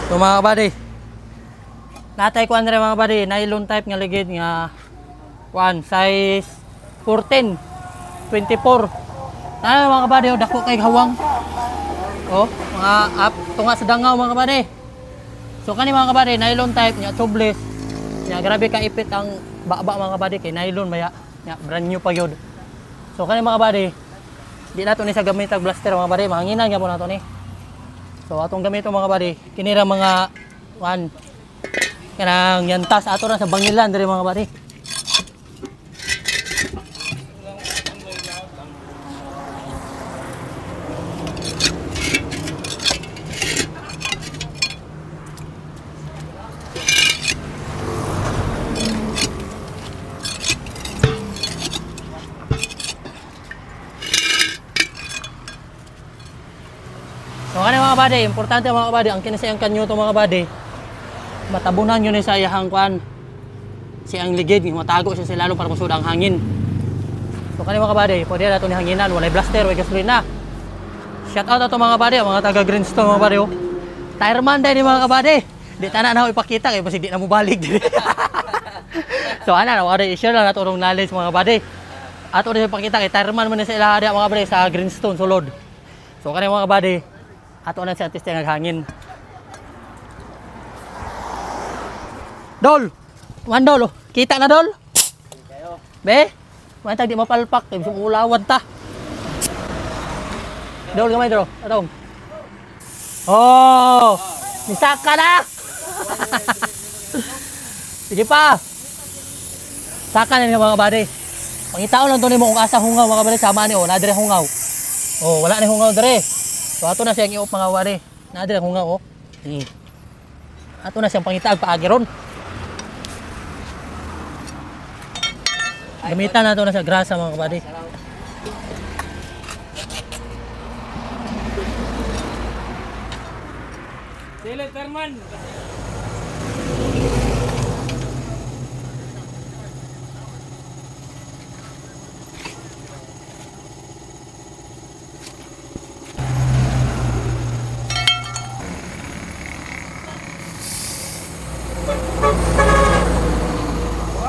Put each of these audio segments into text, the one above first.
So mga kabady, natay ko andre mga kabady, nylon type nga ligid nga size 14, 24. Ano mga kabady, dako kay hawang. Oh, mga tunga sa dangaw mga kabady. So kani mga kabady, nylon type nga tubeless. Nya grabe ka ipit ang baba mga kabady kay nylon maya, nya brand new pa gyud. So kani mga kabady, di nato ni sa gamit og blaster mga kabady, mahanginan gyapon nato ni. So atong gamito mga kabady, kinira mga kanang yantas ato na sa Bangilan diri mga kabady. So ano mga kabady, importante mga kabady, ang kinasayang kanyo to mga kabady, matabunan nyo ni sa iyahang kuan, siyang ligid, matago siya sa lalo para musud ang hangin. So kani mga kabady, pwede na ito ni hanginan, walay blaster, walay gasolina. Shout out ato mga kabady, mga taga Greenstone mga kabady. Tireman din mga kabady, di tanan na ako ipakita kay basig di na mo balik diri. So ana na wala i-share lang nato ng knowledge mga kabady. Ato din ipakita kay tireman man sa ilaha dia mga kabady sa Greenstone sulod. So kani mga kabady, ato na si artista nga hangin. Dol! Mandol, kita na dol? Be? Mantag di mapalpak, kay bisong ulawan ta. Dol gamay dro, atong. Oh! Nisaka na! Sige pa! Saka na mga kabady. Pangitaon lang to ni mo kung asa hungaw mga kabady, sama ni o, na dire hungaw. Oh, wala ni hungaw dire. So ato na siyang iop mga kabady. Na dire hungaw oh. Ato na siyang pangitaag paagi ron. Gamitan na ito na sa grasa mga kabady. Silid Terman.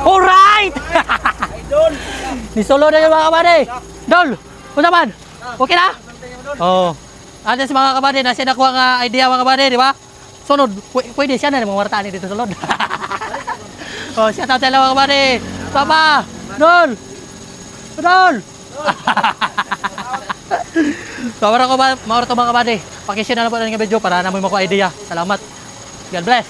Alright! Idol. Ni solo na yung mga kabady. Dol, punta man. Okay na? Oo. Ate sa mga kabady, na siya nakuha nga idea mga kabady, di ba? Sunod, pwede siya na mga wartaan dito sulod. Oh, siya tayo mga kabady. Papa! Dol! Dol! So, para ko ba, maura to mga kabady. Pakishare na lang po ng video para na mo makuha idea. Salamat. God bless.